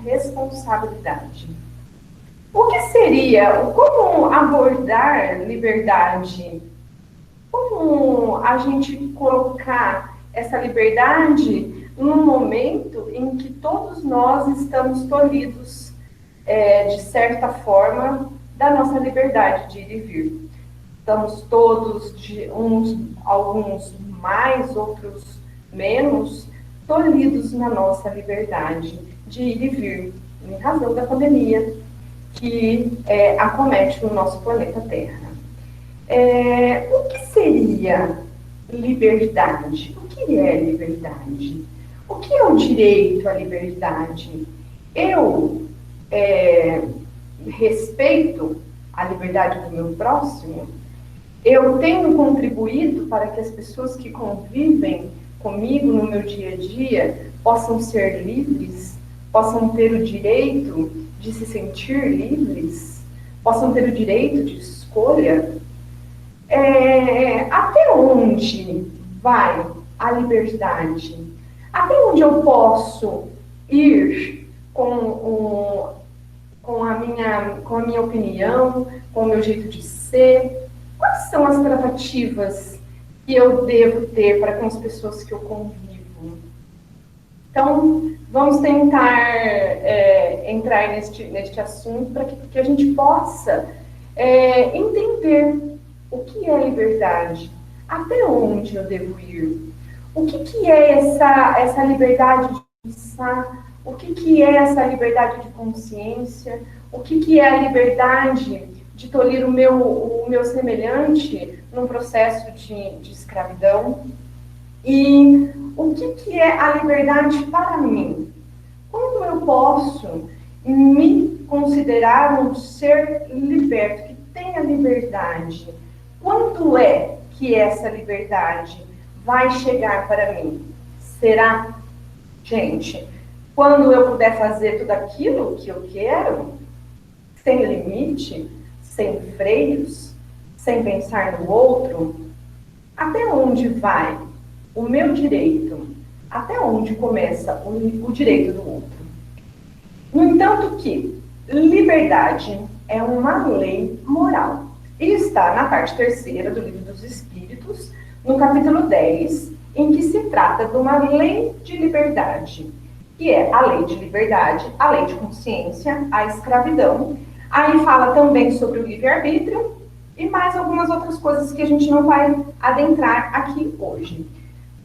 responsabilidade. O que seria, como abordar liberdade? Como a gente colocar essa liberdade num momento em que todos nós estamos tolhidos, de certa forma, da nossa liberdade de ir e vir. Estamos todos, alguns mais, outros menos, tolhidos na nossa liberdade de ir e vir, em razão da pandemia que acomete o nosso planeta Terra. O que seria liberdade? O que é liberdade? O que é o direito à liberdade? Eu respeito a liberdade do meu próximo? Eu tenho contribuído para que as pessoas que convivem comigo no meu dia a dia possam ser livres, possam ter o direito de se sentir livres, possam ter o direito de escolha? Até onde vai a liberdade? Até onde eu posso ir com a minha opinião, com o meu jeito de ser? Quais são as tratativas que eu devo ter para com as pessoas que eu convivo? Então, vamos tentar entrar neste assunto para que a gente possa entender o que é liberdade, até onde eu devo ir, o que é essa liberdade de pensar, o que é essa liberdade de consciência, o que é a liberdade de tolir o meu semelhante num processo de escravidão, e o que é a liberdade para mim? Quando eu posso me considerar um ser liberto, que tem a liberdade? Quando é que essa liberdade vai chegar para mim? Será, gente, quando eu puder fazer tudo aquilo que eu quero, sem limite, sem freios, sem pensar no outro? Até onde vai o meu direito? Até onde começa o direito do outro? No entanto que liberdade é uma lei moral. E está na parte 3ª do Livro dos Espíritos, no capítulo 10, em que se trata de uma lei de liberdade, que é a lei de liberdade, a lei de consciência, a escravidão. Aí fala também sobre o livre-arbítrio e mais algumas outras coisas que a gente não vai adentrar aqui hoje.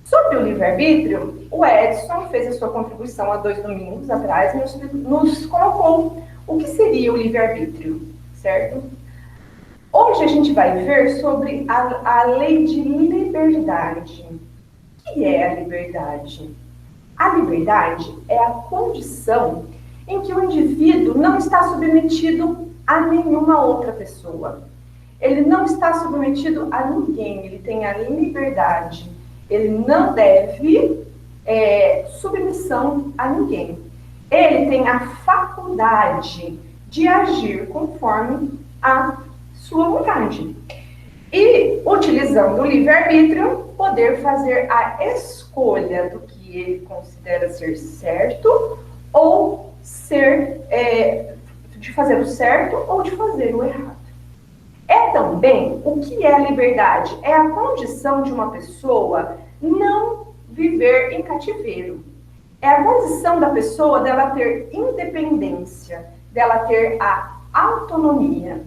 Sobre o livre-arbítrio, o Edson fez a sua contribuição há 2 domingos atrás e nos colocou o que seria o livre-arbítrio, certo? Hoje a gente vai ver sobre a lei de liberdade. O que é a liberdade? A liberdade é a condição em que o indivíduo não está submetido a nenhuma outra pessoa. Ele não está submetido a ninguém, ele tem a liberdade. Ele não deve submissão a ninguém. Ele tem a faculdade de agir conforme a sua vontade. E, utilizando o livre-arbítrio, poder fazer a escolha do que ele considera ser certo ou de fazer o certo ou de fazer o errado. É também o que é a liberdade? É a condição de uma pessoa não viver em cativeiro. É a condição da pessoa dela ter independência, dela ter a autonomia.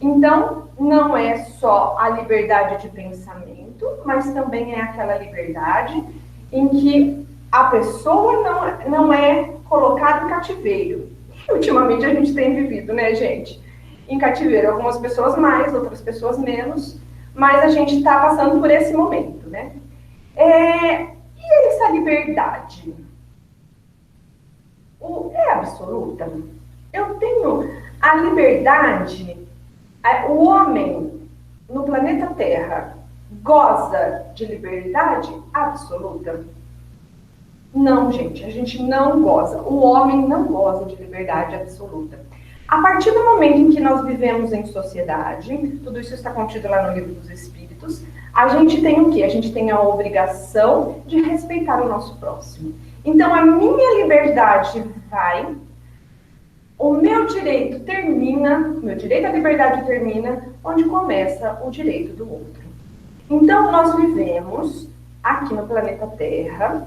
Então, não é só a liberdade de pensamento, mas também é aquela liberdade em que a pessoa não é colocada em cativeiro. Ultimamente a gente tem vivido, né, gente? Em cativeiro, algumas pessoas mais, outras pessoas menos, mas a gente está passando por esse momento, né? E essa liberdade? É absoluta? Eu tenho a liberdade. O homem no planeta Terra goza de liberdade absoluta? Não, gente, a gente não goza. O homem não goza de liberdade absoluta. A partir do momento em que nós vivemos em sociedade, tudo isso está contido lá no Livro dos Espíritos, a gente tem o quê? A gente tem a obrigação de respeitar o nosso próximo. Então, a minha liberdade vai O meu direito termina, meu direito à liberdade termina onde começa o direito do outro. Então, nós vivemos aqui no planeta Terra,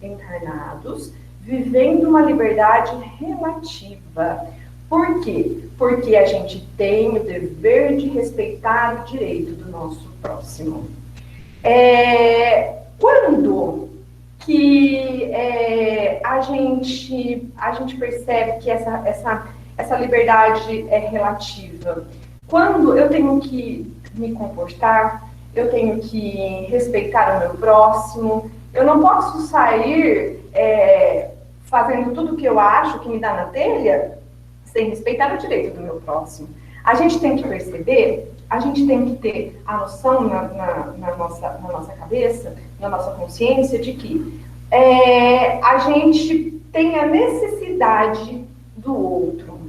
encarnados, vivendo uma liberdade relativa. Por quê? Porque a gente tem o dever de respeitar o direito do nosso próximo. Quando que a gente percebe que essa liberdade é relativa? Quando eu tenho que me comportar, eu tenho que respeitar o meu próximo, eu não posso sair fazendo tudo o que eu acho que me dá na telha sem respeitar o direito do meu próximo. A gente tem que perceber, a gente tem que ter a noção na nossa cabeça, na nossa consciência, de que a gente tem a necessidade do outro.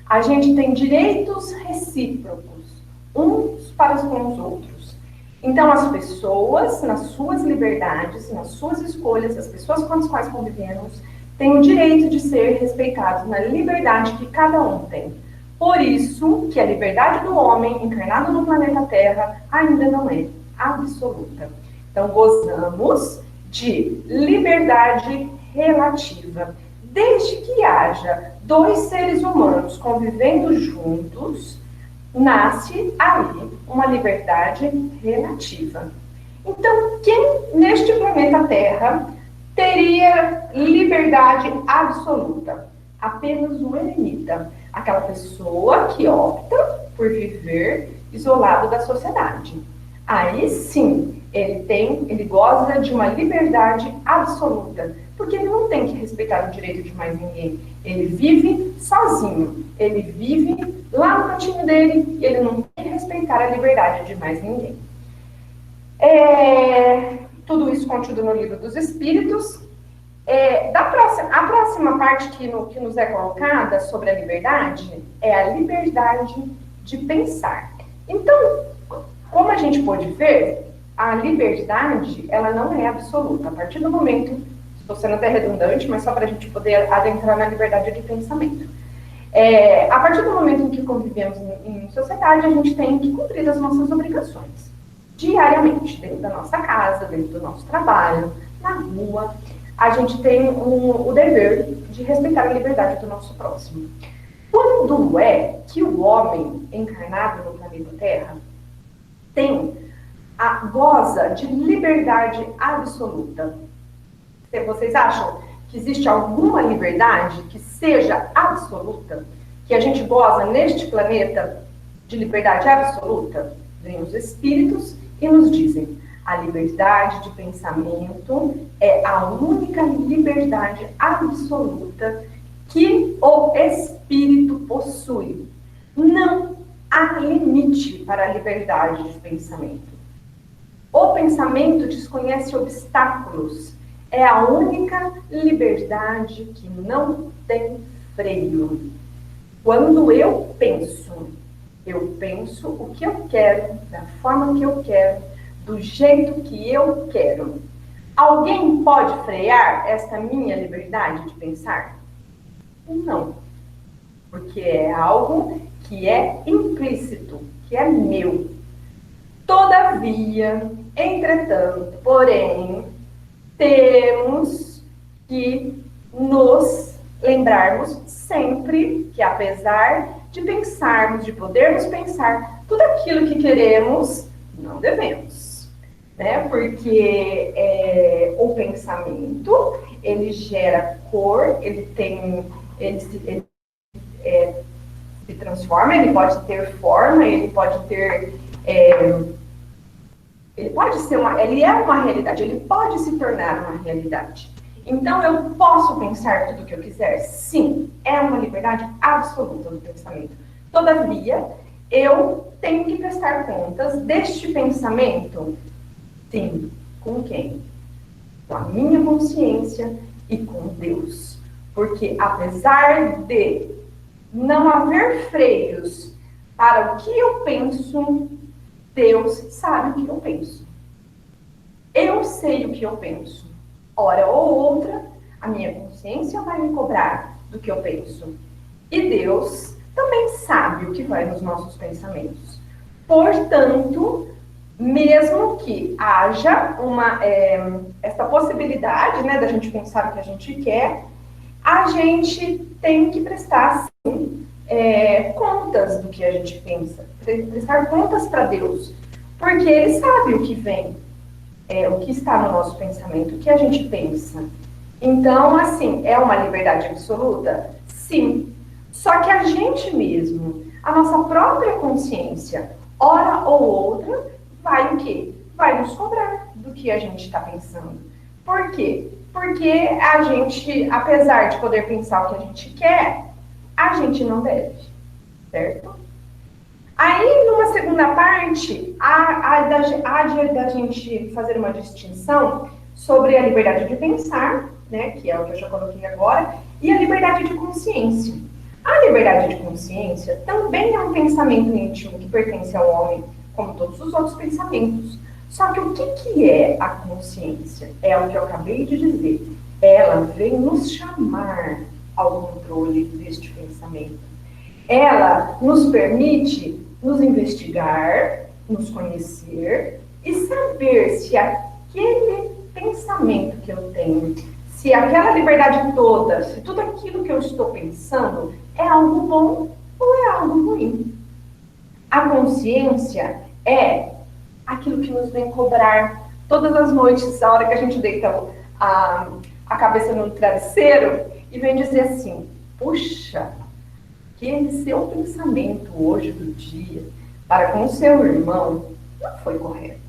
A gente tem direitos recíprocos, uns para com os outros. Então, as pessoas, nas suas liberdades, nas suas escolhas, as pessoas com as quais convivemos, têm o direito de ser respeitados na liberdade que cada um tem. Por isso que a liberdade do homem encarnado no planeta Terra ainda não é absoluta. Então, gozamos de liberdade relativa. Desde que haja dois seres humanos convivendo juntos, nasce ali uma liberdade relativa. Então, quem neste planeta Terra teria liberdade absoluta? Apenas o eremita, aquela pessoa que opta por viver isolado da sociedade. Aí sim, ele goza de uma liberdade absoluta, porque ele não tem que respeitar o direito de mais ninguém. Ele vive sozinho, ele vive lá no cantinho dele e ele não tem que respeitar a liberdade de mais ninguém. Tudo isso contido no Livro dos Espíritos. A próxima parte que nos é colocada sobre a liberdade é a liberdade de pensar. Então, como a gente pode ver, a liberdade ela não é absoluta. A partir do momento, estou sendo até redundante, mas só para a gente poder adentrar na liberdade de pensamento. A partir do momento em que convivemos em sociedade, a gente tem que cumprir as nossas obrigações diariamente, dentro da nossa casa, dentro do nosso trabalho, na rua. A gente tem o dever de respeitar a liberdade do nosso próximo. Quando é que o homem encarnado no planeta Terra goza de liberdade absoluta? Vocês acham que existe alguma liberdade que seja absoluta? Que a gente goza neste planeta de liberdade absoluta? Vêm os espíritos e nos dizem: a liberdade de pensamento é a única liberdade absoluta que o espírito possui. Não há limite para a liberdade de pensamento. O pensamento desconhece obstáculos. É a única liberdade que não tem freio. Quando eu penso o que eu quero, da forma que eu quero, do jeito que eu quero. Alguém pode frear esta minha liberdade de pensar? Não. Porque é algo que é implícito, que é meu. Todavia, entretanto, porém, temos que nos lembrarmos sempre que, apesar de pensarmos, de podermos pensar tudo aquilo que queremos, não devemos, né? Porque o pensamento, ele gera cor, ele se transforma, ele pode ter forma, ele pode ter... ele é uma realidade, ele pode se tornar uma realidade. Então, eu posso pensar tudo o que eu quiser? Sim, é uma liberdade absoluta do pensamento. Todavia, eu tenho que prestar contas deste pensamento? Sim. Com quem? Com a minha consciência e com Deus. Porque, apesar de não haver freios para o que eu penso, Deus sabe o que eu penso. Eu sei o que eu penso. Hora ou outra, a minha consciência vai me cobrar do que eu penso. E Deus também sabe o que vai nos nossos pensamentos. Portanto, mesmo que haja essa possibilidade, né, da gente pensar o que a gente quer, a gente tem que prestar, sim, contas do que a gente pensa, prestar contas para Deus, porque Ele sabe o que vem, o que está no nosso pensamento, o que a gente pensa. Então, assim, é uma liberdade absoluta? Sim. Só que a gente mesmo, a nossa própria consciência, hora ou outra, vai o quê? Vai nos cobrar do que a gente está pensando. Por quê? Porque a gente, apesar de poder pensar o que a gente quer, a gente não deve, certo? Aí, numa segunda parte, há da gente fazer uma distinção sobre a liberdade de pensar, né, que é o que eu já coloquei agora, e a liberdade de consciência. A liberdade de consciência também é um pensamento íntimo que pertence ao homem, como todos os outros pensamentos. Só que o que é a consciência? É o que eu acabei de dizer. Ela vem nos chamar ao controle deste pensamento. Ela nos permite nos investigar, nos conhecer e saber se aquele pensamento que eu tenho, se aquela liberdade toda, se tudo aquilo que eu estou pensando é algo bom ou é algo ruim. A consciência é aquilo que nos vem cobrar todas as noites, a hora que a gente deita a cabeça no travesseiro e vem dizer assim, puxa, aquele seu pensamento hoje do dia para com o seu irmão não foi correto.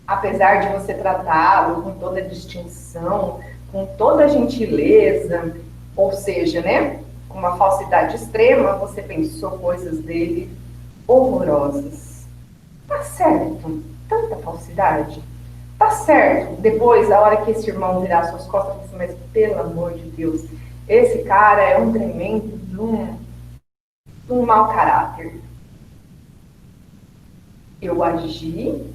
Apesar de você tratá-lo com toda a distinção, com toda a gentileza, ou seja, né, com uma falsidade extrema, você pensou coisas dele horrorosas. Tá certo? Tanta falsidade? Tá certo. Depois, a hora que esse irmão virar suas costas, você, mas pelo amor de Deus, esse cara é um tremendo de um mau caráter. Eu agi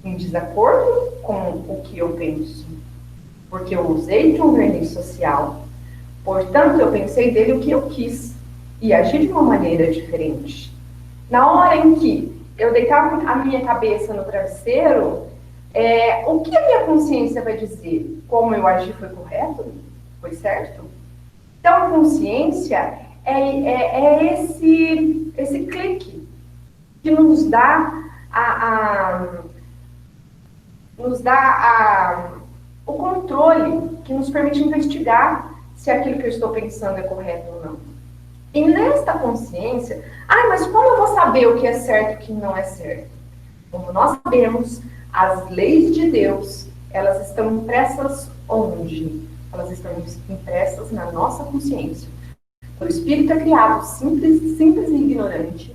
em desacordo com o que eu penso, porque eu usei de um verniz social. Portanto, eu pensei dele o que eu quis e agi de uma maneira diferente. Na hora em que eu deitava a minha cabeça no travesseiro, o que a minha consciência vai dizer? Como eu agi foi correto? Foi certo? Então, a consciência é esse clique que nos dá o controle, que nos permite investigar se aquilo que eu estou pensando é correto ou não. E nesta consciência, mas como eu vou saber o que é certo e o que não é certo? Como nós sabemos, as leis de Deus, elas estão impressas onde? Elas estão impressas na nossa consciência. O espírito é criado simples e ignorante.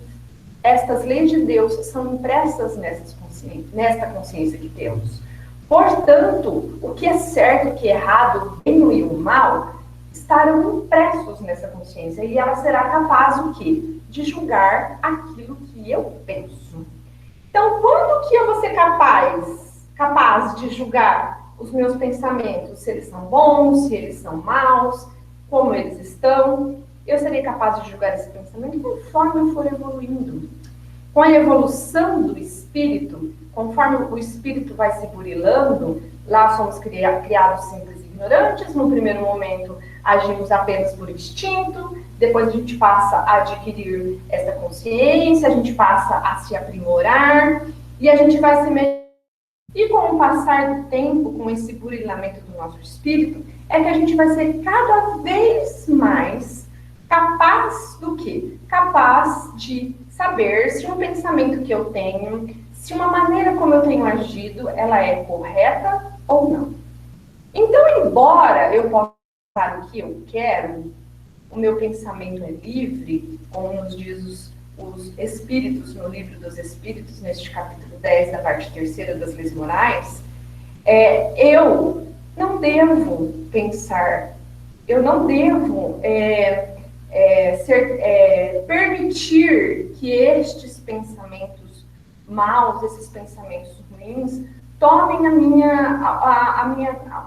Estas leis de Deus são impressas nesta consciência que temos. Portanto, o que é certo, o que é errado, o bem e o mal, estarão impressos nessa consciência e ela será capaz o quê? De julgar aquilo que eu penso. Então, quando que eu vou ser capaz de julgar os meus pensamentos, se eles são bons, se eles são maus, como eles estão? Eu serei capaz de julgar esse pensamento conforme eu for evoluindo. Com a evolução do espírito, conforme o espírito vai se burilando, lá somos criados simples e ignorantes, no primeiro momento agimos apenas por instinto, depois a gente passa a adquirir essa consciência, a gente passa a se aprimorar, e a gente vai se mexer. E com o passar do tempo, com esse burilamento do nosso espírito, é que a gente vai ser cada vez mais capaz do quê? Capaz de saber se um pensamento que eu tenho, se uma maneira como eu tenho agido, ela é correta ou não. Então, embora eu possa pensar o que eu quero, o meu pensamento é livre, como nos diz os Espíritos, no livro dos Espíritos, neste capítulo 10, da parte terceira das leis morais, eu não devo pensar, eu não devo permitir que estes pensamentos maus, esses pensamentos ruins, tomem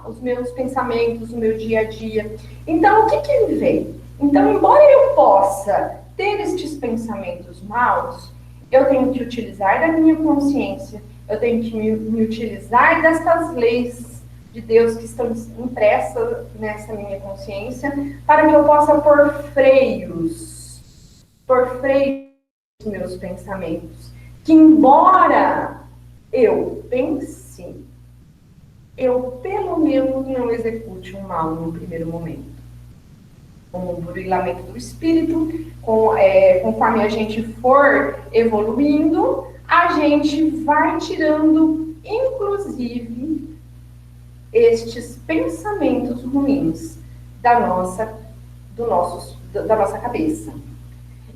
os meus pensamentos, o meu dia a dia. Então, o que me vem? Então, embora eu possa ter estes pensamentos maus, eu tenho que utilizar da minha consciência, eu tenho que me utilizar destas leis de Deus que estão impressas nessa minha consciência, para que eu possa pôr freios nos meus pensamentos. Que embora eu pense, eu pelo menos não execute um mal no primeiro momento. Com o burilamento do espírito, conforme a gente for evoluindo, a gente vai tirando, inclusive, estes pensamentos ruins da nossa cabeça.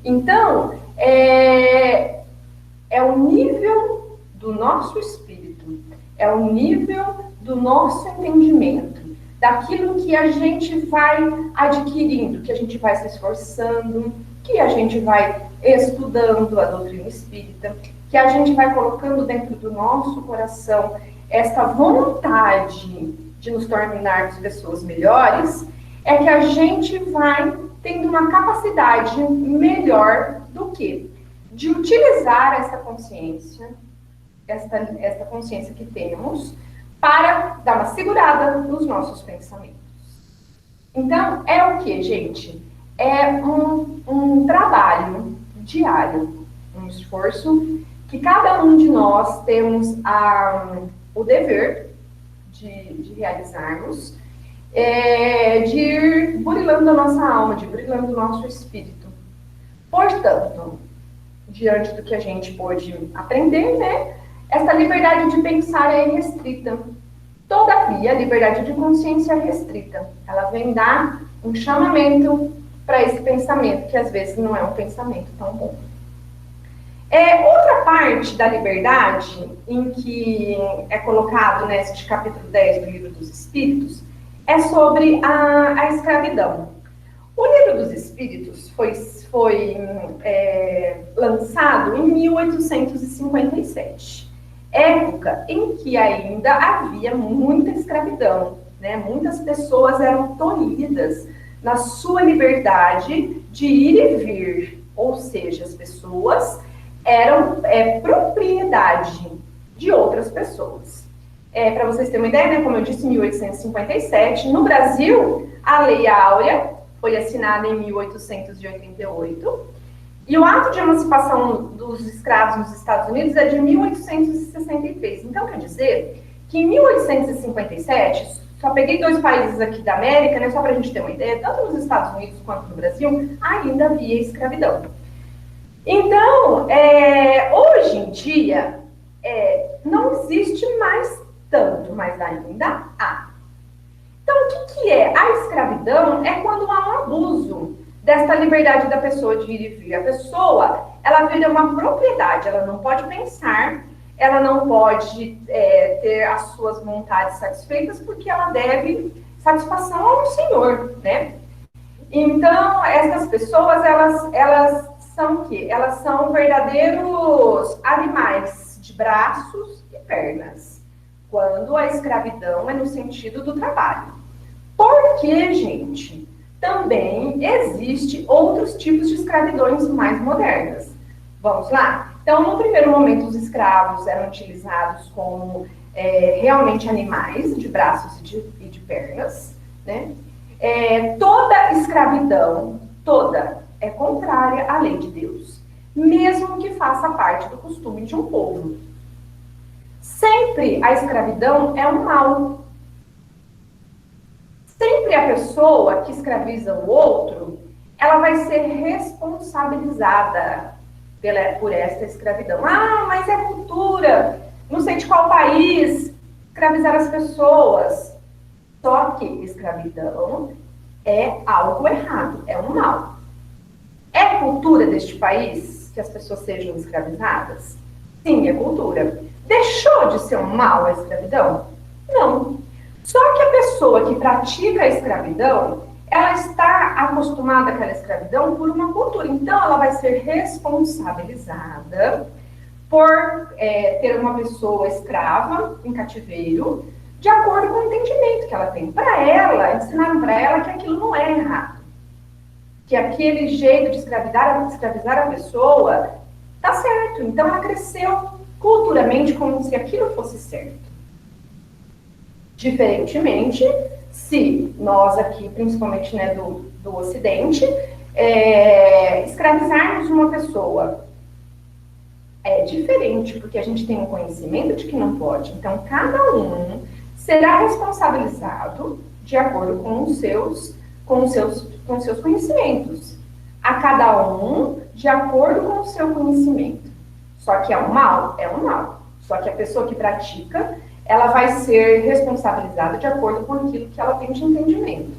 Então, é o nível do nosso espírito, é o nível do nosso entendimento, daquilo que a gente vai adquirindo, que a gente vai se esforçando, que a gente vai estudando a doutrina espírita, que a gente vai colocando dentro do nosso coração esta vontade de nos tornarmos pessoas melhores, é que a gente vai tendo uma capacidade melhor do que de utilizar essa consciência, esta consciência que temos, para dar uma segurada nos nossos pensamentos. Então, é o que, gente? É um trabalho diário, um esforço que cada um de nós temos o dever de realizarmos, de ir burilando a nossa alma, de ir burilando o nosso espírito. Portanto, diante do que a gente pôde aprender, né? Essa liberdade de pensar é restrita. Todavia, a liberdade de consciência é restrita. Ela vem dar um chamamento para esse pensamento, que às vezes não é um pensamento tão bom. Outra parte da liberdade, em que é colocado neste capítulo 10 do Livro dos Espíritos, é sobre a escravidão. O Livro dos Espíritos foi lançado em 1857. Época em que ainda havia muita escravidão, né? Muitas pessoas eram tolhidas na sua liberdade de ir e vir, ou seja, as pessoas eram propriedade de outras pessoas. Para vocês terem uma ideia, né? Como eu disse, em 1857, no Brasil, a Lei Áurea foi assinada em 1888, e o ato de emancipação dos escravos nos Estados Unidos é de 1863. Então, quer dizer que em 1857, só peguei 2 países aqui da América, né, só para a gente ter uma ideia, tanto nos Estados Unidos quanto no Brasil, ainda havia escravidão. Então, hoje em dia, não existe mais tanto, mas ainda há. Então, o que é? A escravidão é quando há um abuso desta liberdade da pessoa de ir e vir. A pessoa, ela vira uma propriedade, ela não pode pensar, ela não pode ter as suas vontades satisfeitas, porque ela deve satisfação ao Senhor, né? Então, essas pessoas, elas são o quê? Elas são verdadeiros animais de braços e pernas, quando a escravidão é no sentido do trabalho. Porque, gente, também existe outros tipos de escravidões mais modernas. Vamos lá? Então, no primeiro momento, os escravos eram utilizados como realmente animais de braços e de pernas, né? Toda escravidão, é contrária à lei de Deus, mesmo que faça parte do costume de um povo. Sempre a escravidão é um mal. Sempre a pessoa que escraviza o outro, ela vai ser responsabilizada por esta escravidão. Ah, mas é cultura, não sei de qual país, escravizar as pessoas. Só que escravidão é algo errado, é um mal. É cultura deste país que as pessoas sejam escravizadas? Sim, é cultura. Deixou de ser um mal a escravidão? Não. Só que a pessoa que pratica a escravidão, ela está acostumada àquela escravidão por uma cultura. Então, ela vai ser responsabilizada por ter uma pessoa escrava em cativeiro, de acordo com o entendimento que ela tem. Para ela, ensinaram para ela que aquilo não é errado. que aquele jeito de escravizar a pessoa tá certo. Então ela cresceu culturalmente como se aquilo fosse certo. Diferentemente, se nós aqui, principalmente, né, do Ocidente, escravizarmos uma pessoa é diferente, porque a gente tem um conhecimento de que não pode. Então, cada um será responsabilizado de acordo com os seus conhecimentos. A cada um de acordo com o seu conhecimento. Só que é um mal? É um mal. Só que a pessoa que pratica, ela vai ser responsabilizada de acordo com aquilo que ela tem de entendimento.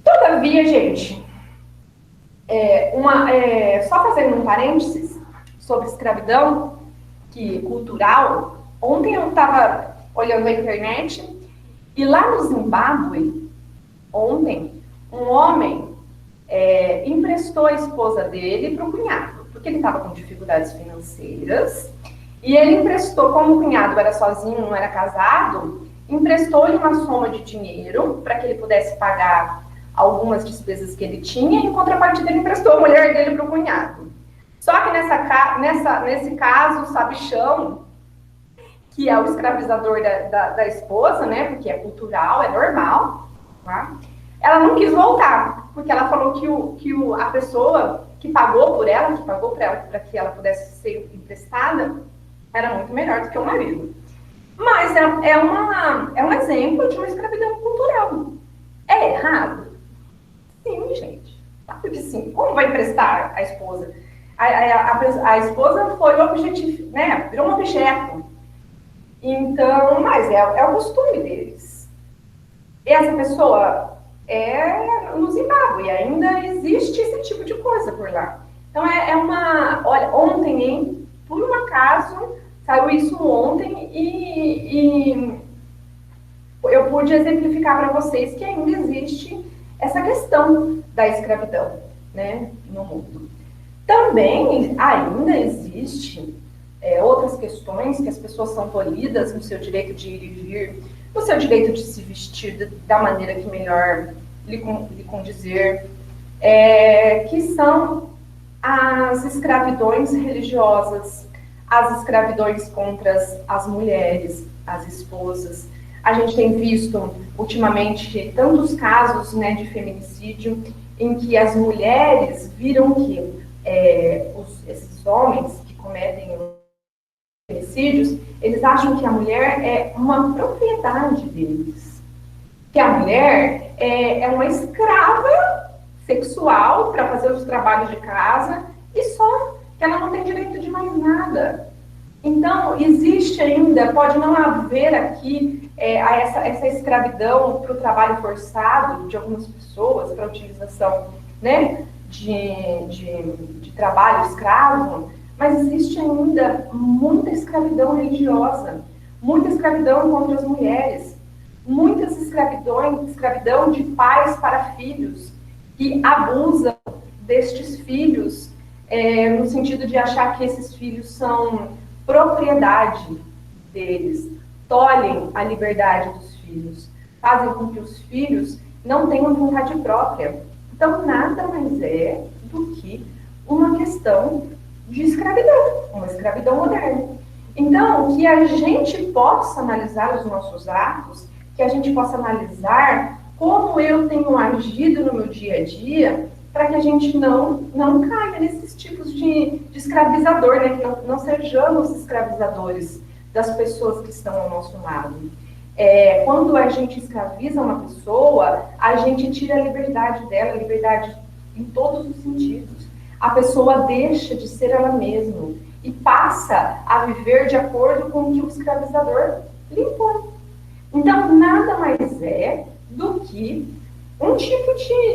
Todavia, gente, só fazendo um parênteses sobre escravidão cultural, ontem eu estava olhando a internet e lá no Zimbábue, ontem, um homem emprestou a esposa dele para o cunhado, porque ele estava com dificuldades financeiras, e ele emprestou, como o cunhado era sozinho, não era casado, emprestou-lhe uma soma de dinheiro para que ele pudesse pagar algumas despesas que ele tinha, e em contrapartida ele emprestou a mulher dele para o cunhado. Só que nesse caso, o sabichão, que é o escravizador da esposa, né, porque é cultural, é normal, tá? Ela não quis voltar, porque ela falou que a pessoa que pagou por ela, para que ela pudesse ser emprestada, era muito melhor do que o marido. Mas é um exemplo de uma escravidão cultural. É errado? Sim, gente. Porque sim, como vai emprestar a esposa? A esposa foi objetivo, né? Virou um objeto. Então, mas é o costume deles. E essa pessoa no Zimbábue, ainda existe esse tipo de coisa por lá. Então olha, ontem, hein, por um acaso, saiu isso ontem e eu pude exemplificar para vocês que ainda existe essa questão da escravidão, né, no mundo. Também ainda existe outras questões que as pessoas são tolhidas no seu direito de ir e vir, no seu direito de se vestir da maneira que melhor lhe condizer, que são as escravidões religiosas, as escravidões contra as mulheres, as esposas. A gente tem visto, ultimamente, tantos casos, né, de feminicídio, em que as mulheres viram que esses homens que cometem feminicídios, eles acham que a mulher é uma propriedade deles. Que a mulher é uma escrava sexual para fazer os trabalhos de casa e só, que ela não tem direito de mais nada. Então, existe ainda, pode não haver aqui essa escravidão para o trabalho forçado de algumas pessoas, para a utilização, né, de trabalho escravo, mas existe ainda muita escravidão religiosa, muita escravidão contra as mulheres, muitas escravidão de pais para filhos, que abusam destes filhos, no sentido de achar que esses filhos são propriedade deles, tolhem a liberdade dos filhos, fazem com que os filhos não tenham vontade própria. Então, nada mais é do que uma questão de escravidão, uma escravidão moderna. Então, que a gente possa analisar os nossos atos, que a gente possa analisar como eu tenho agido no meu dia a dia, para que a gente não caia nesses tipos de escravizador, né? Que não sejamos escravizadores das pessoas que estão ao nosso lado. Quando a gente escraviza uma pessoa, a gente tira a liberdade dela, a liberdade em todos os sentidos. A pessoa deixa de ser ela mesma e passa a viver de acordo com o que o escravizador lhe impõe. Então, nada mais é do que um tipo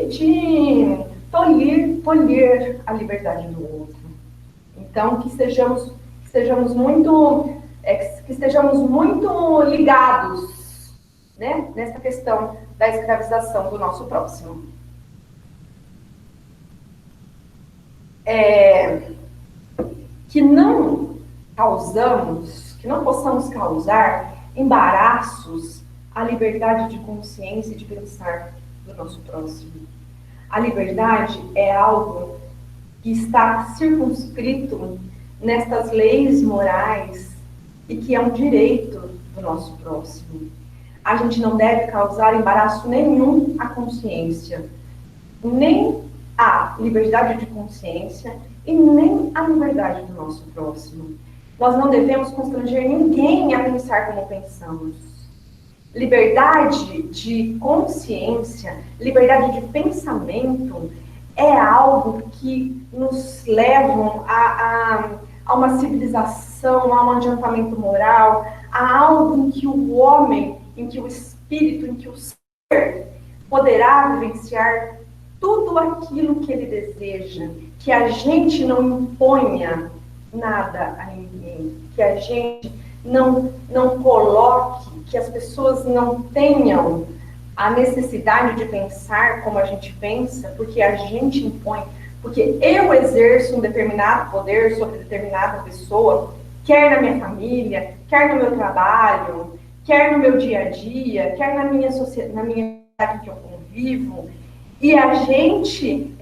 de tolir a liberdade do outro. Então, que estejamos muito ligados, né, nessa questão da escravização do nosso próximo. Que não possamos causar embaraços à liberdade de consciência e de pensar do nosso próximo. A liberdade é algo que está circunscrito nestas leis morais e que é um direito do nosso próximo. A gente não deve causar embaraço nenhum à consciência, nem à liberdade de consciência e nem à liberdade do nosso próximo. Nós não devemos constranger ninguém a pensar como pensamos. Liberdade de consciência, liberdade de pensamento é algo que nos leva a uma civilização, a um adiantamento moral, a algo em que o homem, em que o espírito, em que o ser poderá vivenciar tudo aquilo que ele deseja, que a gente não imponha nada a ninguém, que a gente não coloque, que as pessoas não tenham a necessidade de pensar como a gente pensa, porque a gente impõe, porque eu exerço um determinado poder sobre determinada pessoa, quer na minha família, quer no meu trabalho, quer no meu dia a dia, quer na minha sociedade, na minha cidade que eu convivo, e a gente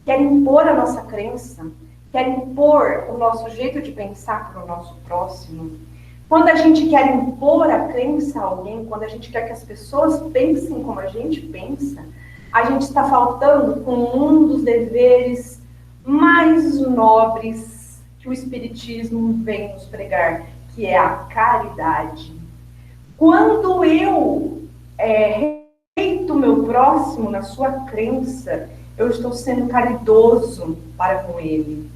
quer impor a nossa crença, quer impor o nosso jeito de pensar para o nosso próximo. Quando a gente quer impor a crença a alguém, quando a gente quer que as pessoas pensem como a gente pensa, a gente está faltando com um dos deveres mais nobres que o Espiritismo vem nos pregar, que é a caridade. Quando eu respeito o meu próximo na sua crença, eu estou sendo caridoso para com ele.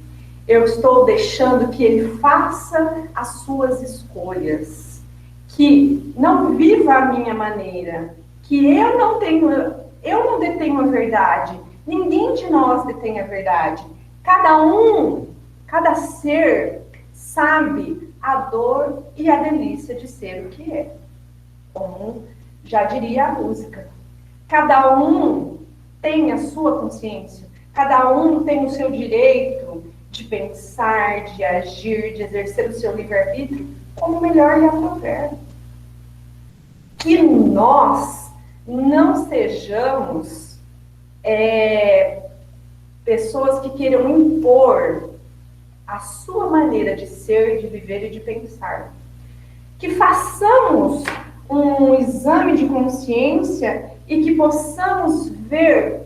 Eu estou deixando que ele faça as suas escolhas, que não viva a minha maneira, que eu não detenho a verdade, ninguém de nós detém a verdade. Cada ser sabe a dor e a delícia de ser o que é. Como já diria a música. Cada um tem a sua consciência, cada um tem o seu direito de pensar, de agir, de exercer o seu livre-arbítrio como melhor lhe aprouver. Que nós não sejamos pessoas que queiram impor a sua maneira de ser, de viver e de pensar. Que façamos um exame de consciência e que possamos ver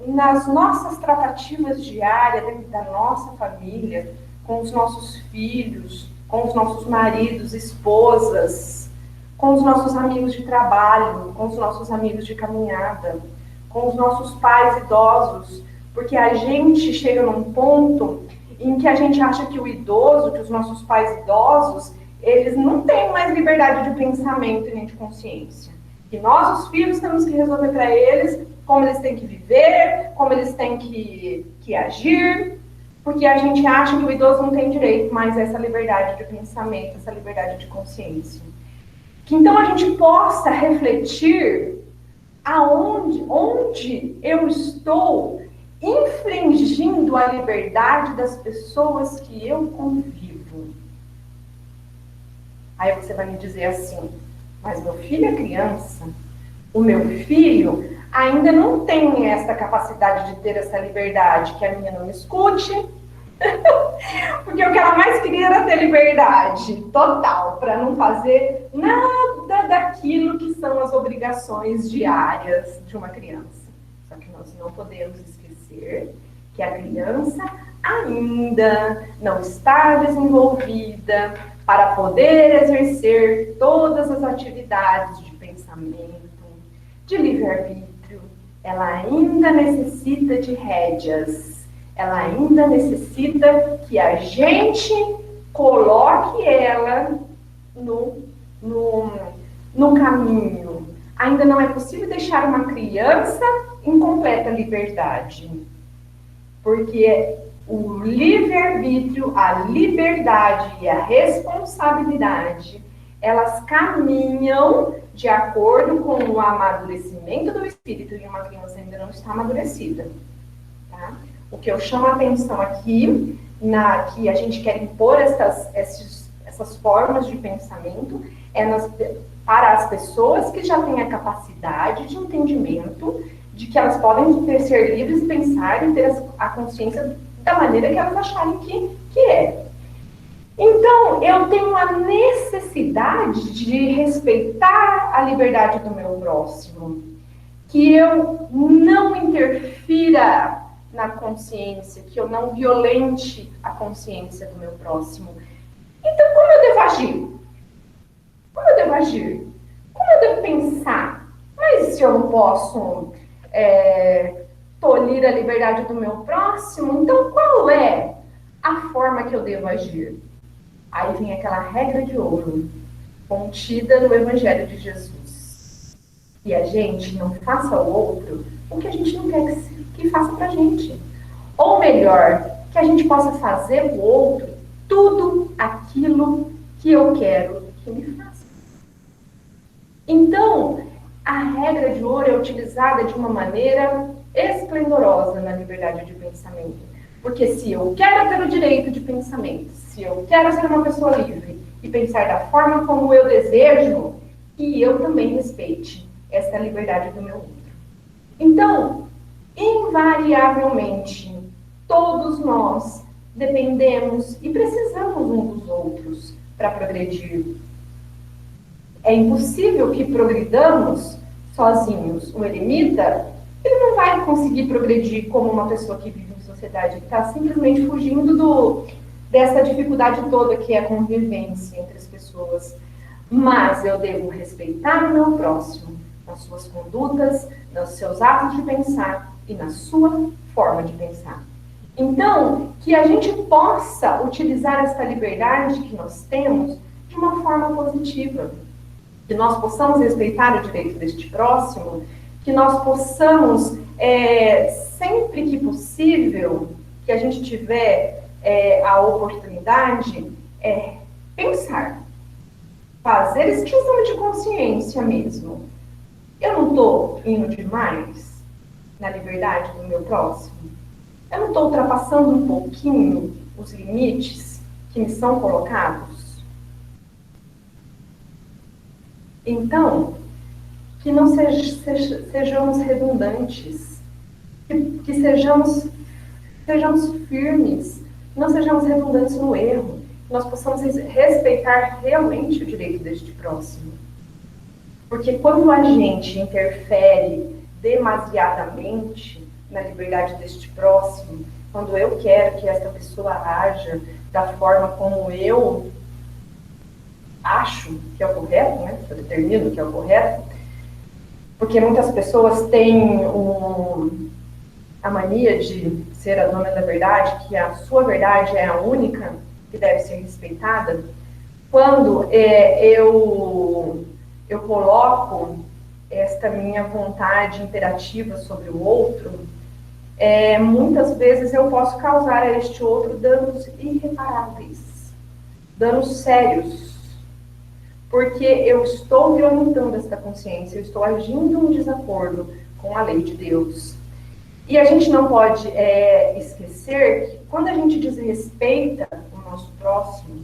nas nossas tratativas diárias, dentro da nossa família, com os nossos filhos, com os nossos maridos, esposas, com os nossos amigos de trabalho, com os nossos amigos de caminhada, com os nossos pais idosos, porque a gente chega num ponto em que a gente acha que o idoso, que os nossos pais idosos, eles não têm mais liberdade de pensamento e nem de consciência. E nós, os filhos, temos que resolver para eles como eles têm que viver, como eles têm que agir, porque a gente acha que o idoso não tem direito mais a essa liberdade de pensamento, essa liberdade de consciência. Que então a gente possa refletir onde eu estou infringindo a liberdade das pessoas que eu convivo. Aí você vai me dizer assim, mas meu filho é criança, o meu filho ainda não tem essa capacidade de ter essa liberdade, que a minha não me escute, porque o que ela mais queria era ter liberdade total, para não fazer nada daquilo que são as obrigações diárias de uma criança. Só que nós não podemos esquecer que a criança ainda não está desenvolvida para poder exercer todas as atividades de pensamento, de livre-arbítrio. Ela ainda necessita de rédeas, ela ainda necessita que a gente coloque ela no caminho. Ainda não é possível deixar uma criança em completa liberdade, porque o livre-arbítrio, a liberdade e a responsabilidade, elas caminham de acordo com o amadurecimento do espírito, e uma criança ainda não está amadurecida. Tá? O que eu chamo a atenção aqui, que a gente quer impor essas formas de pensamento, para as pessoas que já têm a capacidade de entendimento de que elas podem ser livres de pensar e ter a consciência da maneira que elas acharem que é. Então, eu tenho a necessidade de respeitar a liberdade do meu próximo, que eu não interfira na consciência, que eu não violente a consciência do meu próximo. Então, como eu devo agir? Como eu devo agir? Como eu devo pensar? Mas se eu não posso tolir a liberdade do meu próximo, então qual é a forma que eu devo agir? Aí vem aquela regra de ouro, contida no Evangelho de Jesus. E a gente não faça ao outro o que a gente não quer que faça pra gente. Ou melhor, que a gente possa fazer pro outro tudo aquilo que eu quero que me faça. Então, a regra de ouro é utilizada de uma maneira esplendorosa na liberdade de pensamento. Porque se eu quero ter o direito de pensamento, se eu quero ser uma pessoa livre e pensar da forma como eu desejo, que eu também respeite essa liberdade do meu outro. Então, invariavelmente, todos nós dependemos e precisamos uns dos outros para progredir. É impossível que progridamos sozinhos. O eremita, ele não vai conseguir progredir como uma pessoa que vive em sociedade, que está simplesmente fugindo dessa dificuldade toda que é a convivência entre as pessoas. Mas eu devo respeitar o meu próximo, nas suas condutas, nos seus atos de pensar e na sua forma de pensar. Então, que a gente possa utilizar essa liberdade que nós temos de uma forma positiva. Que nós possamos respeitar o direito deste próximo, que nós possamos, sempre que possível, que a gente tiver a oportunidade, pensar, fazer esse exame de consciência mesmo. Eu não estou indo demais na liberdade do meu próximo? Eu não estou ultrapassando um pouquinho os limites que me são colocados? Então, que não sejamos redundantes, que sejamos firmes, não sejamos redundantes no erro, que nós possamos respeitar realmente o direito deste próximo. Porque quando a gente interfere demasiadamente na liberdade deste próximo, quando eu quero que essa pessoa haja da forma como eu acho que é o correto, né? Eu determino que é o correto, porque muitas pessoas têm a mania de ser a dona da verdade, que a sua verdade é a única que deve ser respeitada. Quando eu coloco esta minha vontade imperativa sobre o outro, muitas vezes eu posso causar a este outro danos irreparáveis, danos sérios, porque eu estou violentando esta consciência, eu estou agindo em desacordo com a lei de Deus. E a gente não pode esquecer que quando a gente desrespeita o nosso próximo,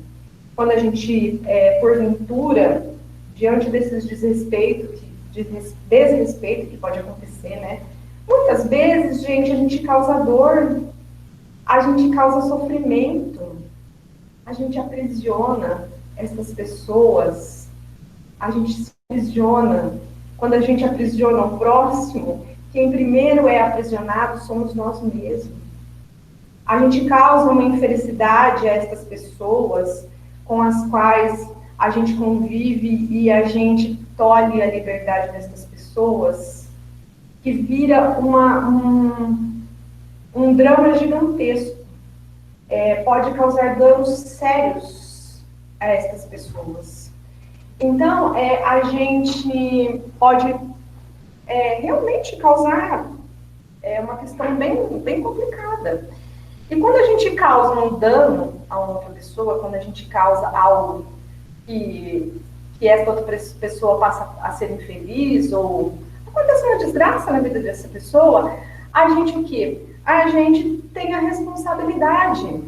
quando a gente, porventura, diante desses desrespeito que pode acontecer, né? Muitas vezes, gente, a gente causa dor, a gente causa sofrimento, a gente aprisiona essas pessoas, a gente se aprisiona. Quando a gente aprisiona o próximo, quem primeiro é aprisionado somos nós mesmos. A gente causa uma infelicidade a essas pessoas com as quais a gente convive e a gente tolhe a liberdade dessas pessoas, que vira um drama gigantesco. Pode causar danos sérios a essas pessoas. Então, a gente pode realmente causar uma questão bem complicada. E quando a gente causa um dano a uma outra pessoa, quando a gente causa algo que essa outra pessoa passa a ser infeliz, ou acontece uma desgraça na vida dessa pessoa, a gente o quê? A gente tem a responsabilidade.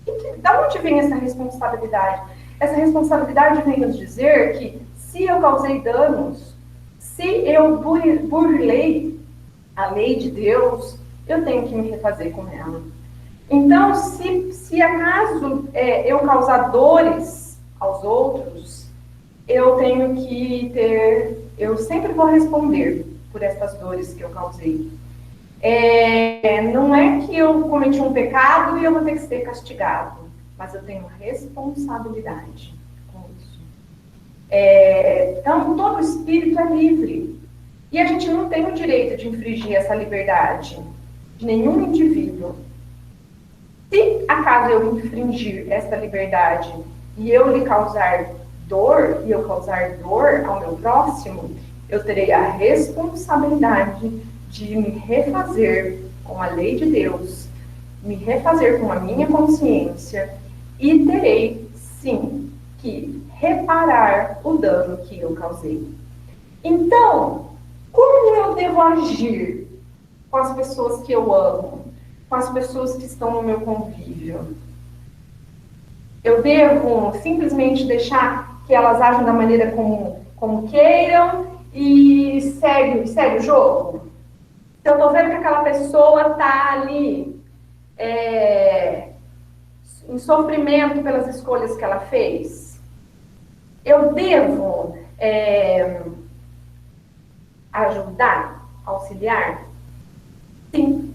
E da onde vem essa responsabilidade? Essa responsabilidade vem nos dizer que se eu causei danos, se eu burlei a lei de Deus, eu tenho que me refazer com ela. Então, se acaso eu causar dores aos outros, eu tenho que eu sempre vou responder por essas dores que eu causei. Não é que eu cometi um pecado e eu vou ter que ser castigado, mas eu tenho responsabilidade com isso. Então, todo espírito é livre. E a gente não tem o direito de infringir essa liberdade de nenhum indivíduo. Se acaso eu infringir essa liberdade e eu lhe causar dor, e eu causar dor ao meu próximo, eu terei a responsabilidade de me refazer com a lei de Deus, me refazer com a minha consciência, e terei, sim, que reparar o dano que eu causei. Então, como eu devo agir com as pessoas que eu amo, com as pessoas que estão no meu convívio? Eu devo simplesmente deixar que elas agem da maneira como queiram e segue o jogo? Se eu estou vendo que aquela pessoa está ali em sofrimento pelas escolhas que ela fez, eu devo ajudar, auxiliar? Sim.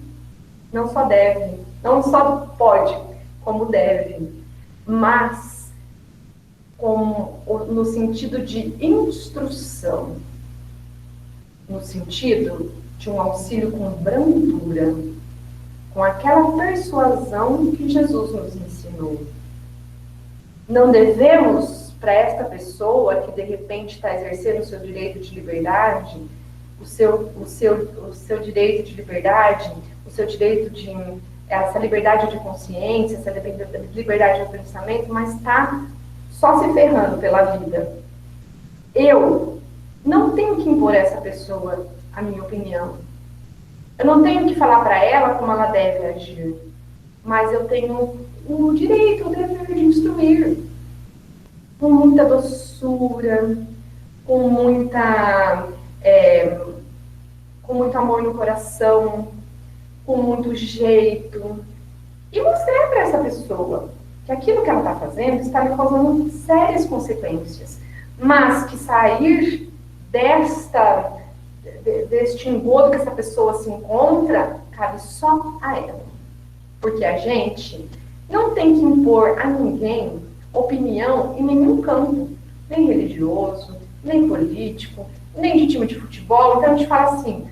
Não só deve, não só pode, como deve, mas no sentido de instrução, no sentido de um auxílio com brandura, com aquela persuasão que Jesus nos ensinou. Não devemos, para esta pessoa que de repente está exercendo o seu direito de liberdade, o seu direito de liberdade, o seu direito de essa liberdade de consciência, essa liberdade de pensamento, mas está só se ferrando pela vida. Eu não tenho que impor a essa pessoa a minha opinião. Eu não tenho que falar para ela como ela deve agir, mas eu tenho o direito, o dever de instruir, com muita doçura, com muito amor no coração, com muito jeito, e mostrar para essa pessoa que aquilo que ela está fazendo está lhe causando sérias consequências, mas que sair deste engodo que essa pessoa se encontra, cabe só a ela. Porque a gente não tem que impor a ninguém opinião em nenhum campo, nem religioso, nem político, nem de time de futebol. Então a gente fala assim,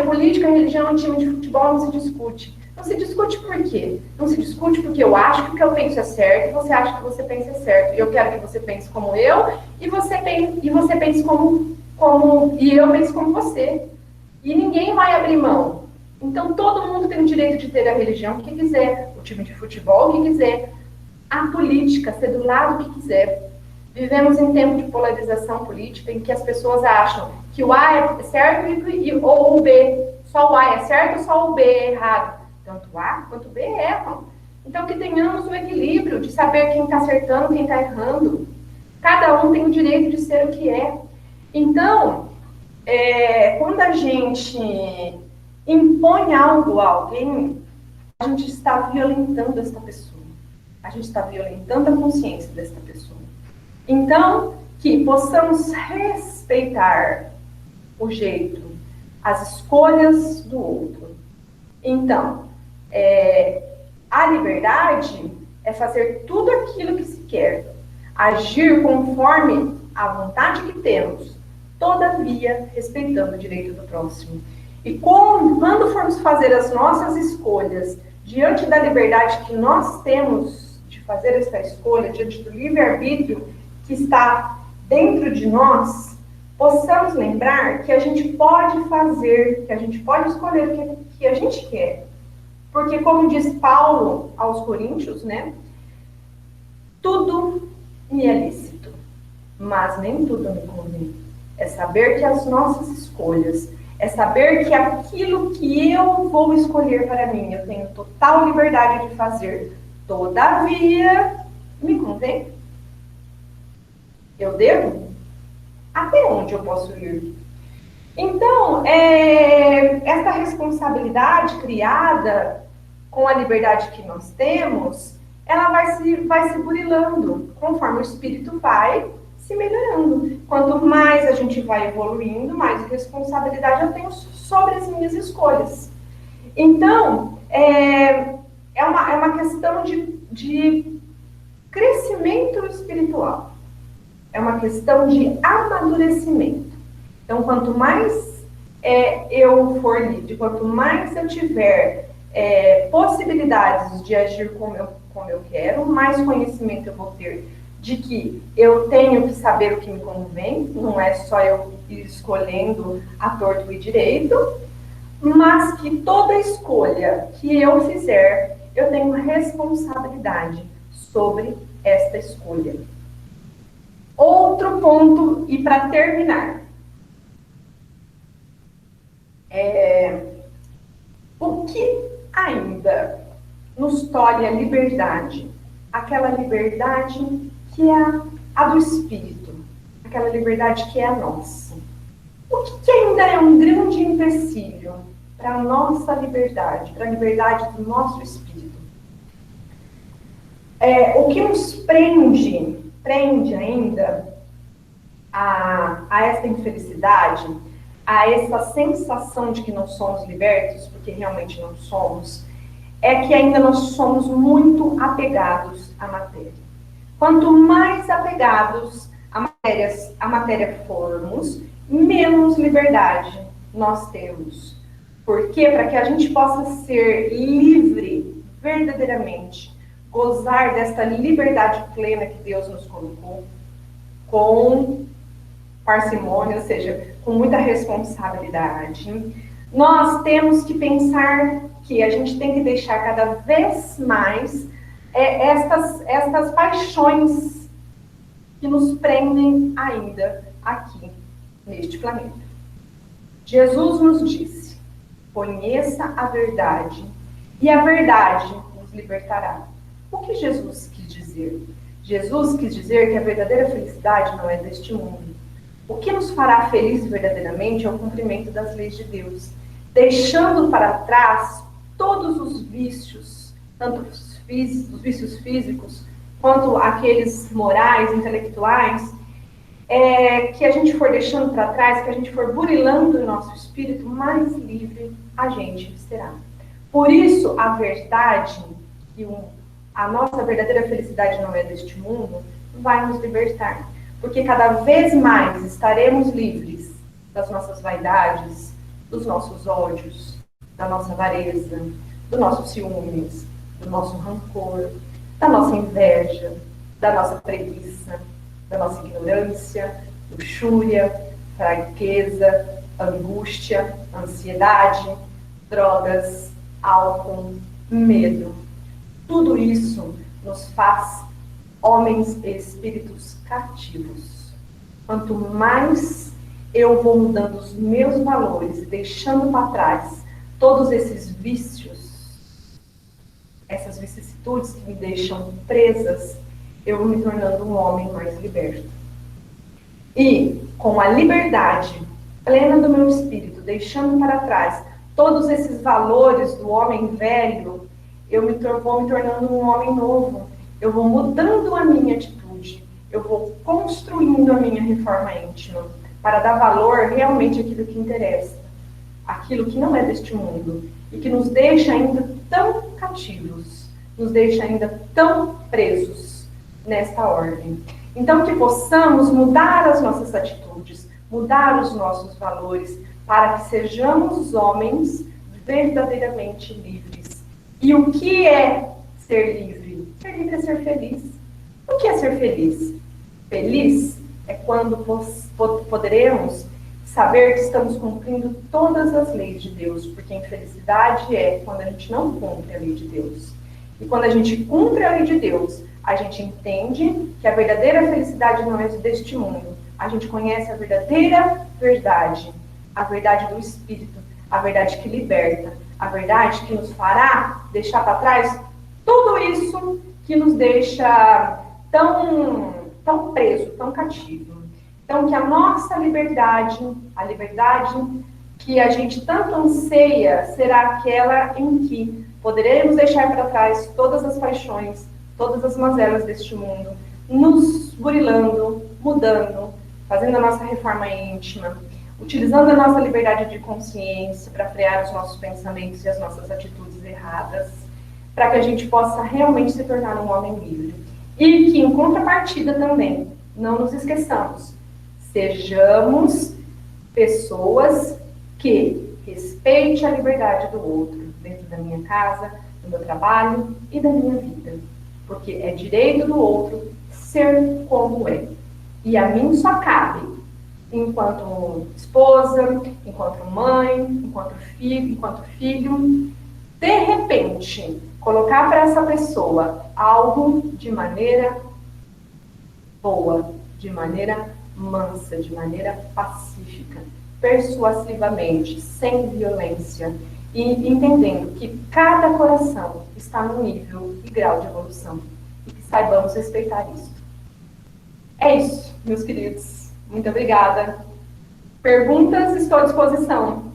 política, religião e time de futebol não se discute. Não se discute por quê? Não se discute porque eu acho que o que eu penso é certo, e você acha que você pensa é certo. E eu quero que você pense como eu, e você pense e eu penso como você. E ninguém vai abrir mão. Então todo mundo tem o direito de ter a religião que quiser, o time de futebol que quiser, a política, ser do lado que quiser. Vivemos em tempo de polarização política em que as pessoas acham que o A é certo ou o B. Só o A é certo ou só o B é errado. Tanto o A quanto o B erram. Então que tenhamos o equilíbrio de saber quem está acertando, quem está errando. Cada um tem o direito de ser o que é. Então, quando a gente impõe algo a alguém, a gente está violentando essa pessoa. A gente está violentando a consciência dessa pessoa. Então, que possamos respeitar o jeito, as escolhas do outro. Então, a liberdade é fazer tudo aquilo que se quer, agir conforme a vontade que temos, todavia respeitando o direito do próximo. E quando formos fazer as nossas escolhas diante da liberdade que nós temos de fazer essa escolha, diante do livre-arbítrio que está dentro de nós, possamos lembrar que a gente pode fazer, que a gente pode escolher o que a gente quer. Porque, como diz Paulo aos Coríntios, né? Tudo me é lícito, mas nem tudo me convém. É saber que as nossas escolhas, é saber que aquilo que eu vou escolher para mim, eu tenho total liberdade de fazer. Todavia, me convém? Eu devo? Até onde eu posso ir? Então, essa responsabilidade criada com a liberdade que nós temos, ela vai se burilando conforme o espírito vai se melhorando. Quanto mais a gente vai evoluindo, mais responsabilidade eu tenho sobre as minhas escolhas. Então, é uma questão de crescimento espiritual. É uma questão de amadurecimento. Então, quanto mais eu for livre, quanto mais eu tiver possibilidades de agir como eu quero, mais conhecimento eu vou ter de que eu tenho que saber o que me convém, não é só eu ir escolhendo a torto e direito, mas que toda escolha que eu fizer, eu tenho responsabilidade sobre esta escolha. Outro ponto, e para terminar, o que ainda nos tolhe a liberdade? Aquela liberdade que é a do espírito, aquela liberdade que é a nossa. O que ainda é um grande empecilho para a nossa liberdade, para a liberdade do nosso espírito? O que nos prende ainda a essa infelicidade, a essa sensação de que não somos libertos, porque realmente não somos, é que ainda nós somos muito apegados à matéria. Quanto mais apegados à matéria formos, menos liberdade nós temos. Porque para que a gente possa ser livre verdadeiramente, gozar desta liberdade plena que Deus nos colocou, com parcimônia, ou seja, com muita responsabilidade, nós temos que pensar que a gente tem que deixar cada vez mais estas paixões que nos prendem ainda aqui neste planeta. Jesus nos disse: conheça a verdade e a verdade nos libertará. O que Jesus quis dizer? Jesus quis dizer que a verdadeira felicidade não é deste mundo. O que nos fará felizes verdadeiramente é o cumprimento das leis de Deus, deixando para trás todos os vícios, tanto os vícios físicos, quanto aqueles morais, intelectuais, que a gente for deixando para trás, que a gente for burilando o nosso espírito, mais livre a gente será. Por isso, a verdade, que a nossa verdadeira felicidade não é deste mundo, vai nos libertar. Porque cada vez mais estaremos livres das nossas vaidades, dos nossos ódios, da nossa avareza, do nosso ciúmes, do nosso rancor, da nossa inveja, da nossa preguiça, da nossa ignorância, luxúria, fraqueza, angústia, ansiedade, drogas, álcool, medo. Tudo isso nos faz homens e espíritos cativos. Quanto mais eu vou mudando os meus valores e deixando para trás todos esses vícios, essas vicissitudes que me deixam presas, eu vou me tornando um homem mais liberto. E com a liberdade plena do meu espírito, deixando para trás todos esses valores do homem velho, eu vou me tornando um homem novo. Eu vou mudando a minha atitude, eu vou construindo a minha reforma íntima para dar valor realmente àquilo que interessa, aquilo que não é deste mundo e que nos deixa ainda tão cativos, nos deixa ainda tão presos nesta ordem. Então, que possamos mudar as nossas atitudes, mudar os nossos valores, para que sejamos homens verdadeiramente livres. E o que é ser livre? Ser livre é ser feliz. O que é ser feliz? Feliz é quando poderemos saber que estamos cumprindo todas as leis de Deus, porque a infelicidade é quando a gente não cumpre a lei de Deus. E quando a gente cumpre a lei de Deus, a gente entende que a verdadeira felicidade não é deste mundo. A gente conhece a verdadeira verdade, a verdade do Espírito, a verdade que liberta, a verdade que nos fará deixar para trás tudo isso que nos deixa tão preso, tão cativo. Então, que a nossa liberdade, a liberdade que a gente tanto anseia, será aquela em que poderemos deixar para trás todas as paixões, todas as mazelas deste mundo, nos burilando, mudando, fazendo a nossa reforma íntima, utilizando a nossa liberdade de consciência para frear os nossos pensamentos e as nossas atitudes erradas, para que a gente possa realmente se tornar um homem livre. E que, em contrapartida também, não nos esqueçamos, sejamos pessoas que respeitem a liberdade do outro, dentro da minha casa, do meu trabalho e da minha vida. Porque é direito do outro ser como é. E a mim só cabe, enquanto esposa, enquanto mãe, enquanto filho, de repente, colocar para essa pessoa algo de maneira boa, de maneira mansa, de maneira pacífica, persuasivamente, sem violência, e entendendo que cada coração está num nível e grau de evolução, e que saibamos respeitar isso. É isso, meus queridos. Muito obrigada. Perguntas, estou à disposição.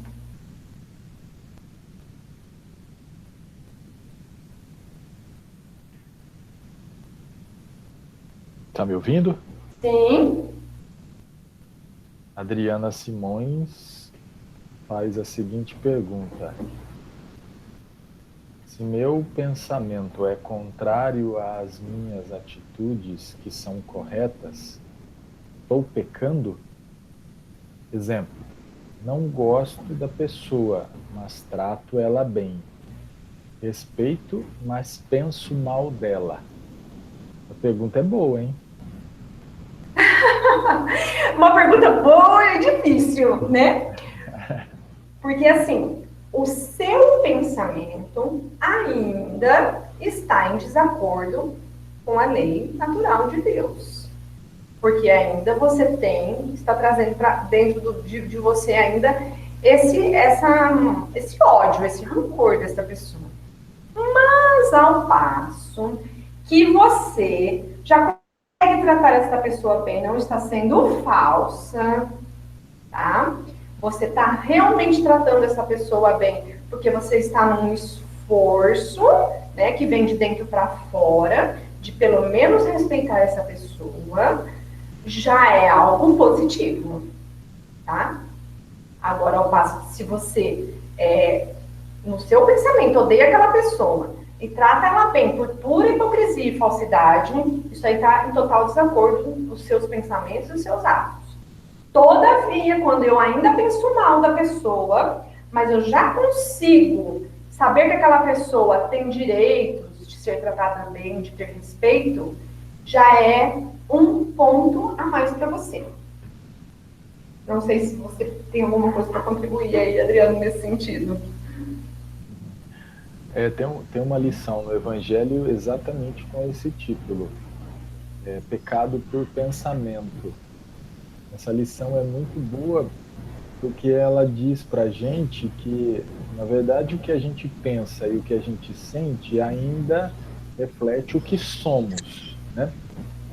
Tá me ouvindo? Sim. Adriana Simões faz a seguinte pergunta: se meu pensamento é contrário às minhas atitudes que são corretas, estou pecando? Exemplo: não gosto da pessoa, mas trato ela bem. Respeito, mas penso mal dela. A pergunta é boa, hein? Uma pergunta boa e difícil, né? Porque, assim, o seu pensamento ainda está em desacordo com a lei natural de Deus. Porque ainda você está trazendo para dentro de você ainda esse ódio, esse rancor dessa pessoa. Mas ao passo que você já consegue tratar essa pessoa bem, não está sendo falsa, tá? Você está realmente tratando essa pessoa bem, porque você está num esforço, né, que vem de dentro para fora, de pelo menos respeitar essa pessoa, já é algo positivo, tá? Agora, ao passo que se você, no seu pensamento, odeia aquela pessoa e trata ela bem por pura hipocrisia e falsidade, isso aí está em total desacordo com os seus pensamentos e os seus atos. Todavia, quando eu ainda penso mal da pessoa, mas eu já consigo saber que aquela pessoa tem direitos de ser tratada bem, de ter respeito, já é um ponto a mais para você. Não sei se você tem alguma coisa para contribuir aí, Adriano, nesse sentido. Tem uma lição no Evangelho exatamente com esse título: pecado por pensamento. Essa lição é muito boa porque ela diz pra gente que, na verdade, o que a gente pensa e o que a gente sente ainda reflete o que somos, né?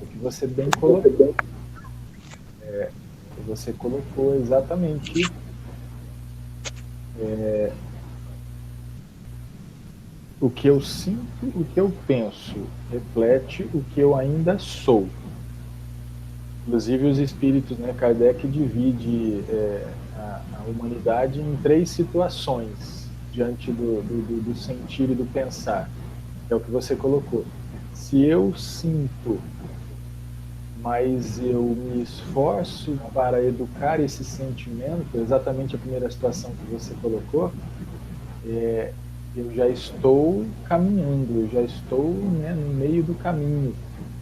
O que você bem colocou. Você colocou exatamente o que eu sinto, o que eu penso, reflete o que eu ainda sou. Inclusive os espíritos, né, Kardec divide a humanidade em 3 situações diante do sentir e do pensar, que é o que você colocou. Se eu sinto, mas eu me esforço para educar esse sentimento, exatamente a primeira situação que você colocou, eu já estou caminhando, eu já estou, né, no meio do caminho.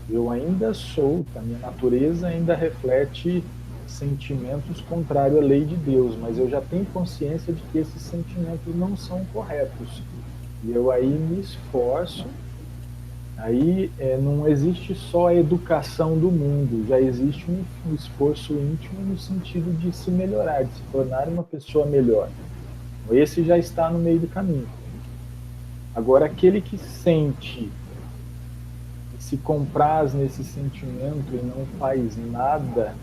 Eu ainda sou, a minha natureza ainda reflete sentimentos contrários à lei de Deus, mas eu já tenho consciência de que esses sentimentos não são corretos. E eu aí me esforço. Aí não existe só a educação do mundo, já existe um esforço íntimo no sentido de se melhorar, de se tornar uma pessoa melhor. Esse já está no meio do caminho. Agora, aquele que sente, se compraz nesse sentimento e não faz nada,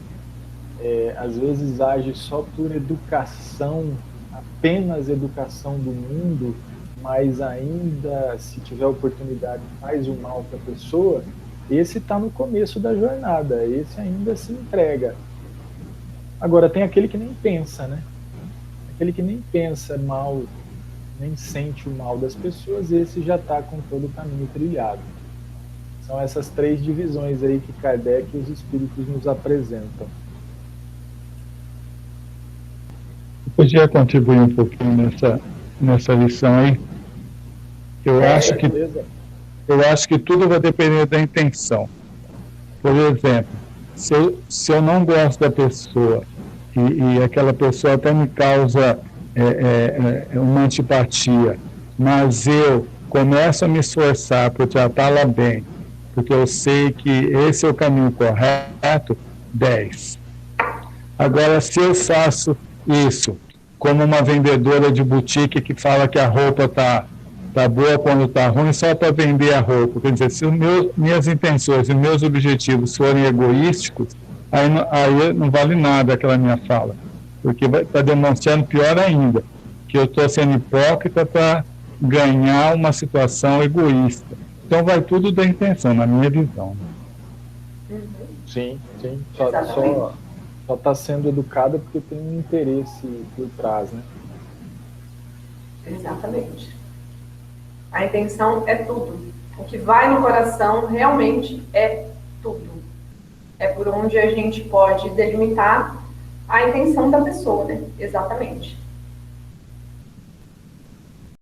às vezes age só por educação, apenas educação do mundo, mas ainda, se tiver oportunidade, faz o mal para a pessoa, esse está no começo da jornada, esse ainda se entrega. Agora, tem aquele que nem pensa, né? Aquele que nem pensa mal, nem sente o mal das pessoas, esse já está com todo o caminho trilhado. São essas 3 divisões aí que Kardec e os espíritos nos apresentam. Eu podia contribuir um pouquinho nessa lição aí? Eu acho que tudo vai depender da intenção. Por exemplo, se eu não gosto da pessoa e aquela pessoa até me causa uma antipatia, mas eu começo a me esforçar por tratá-la bem, porque eu sei que esse é o caminho correto, 10. Agora, se eu faço isso como uma vendedora de boutique que fala que a roupa tá boa quando tá ruim só para vender a roupa, quer dizer, se minhas intenções e meus objetivos forem egoísticos, aí não vale nada aquela minha fala, porque vai estar demonstrando pior ainda, que eu estou sendo hipócrita para ganhar uma situação egoísta. Então vai tudo da intenção, na minha visão. Sim. Só está sendo educada porque tem um interesse por trás, né? Exatamente. A intenção é tudo. O que vai no coração realmente é tudo. É por onde a gente pode delimitar a intenção da pessoa, né? Exatamente.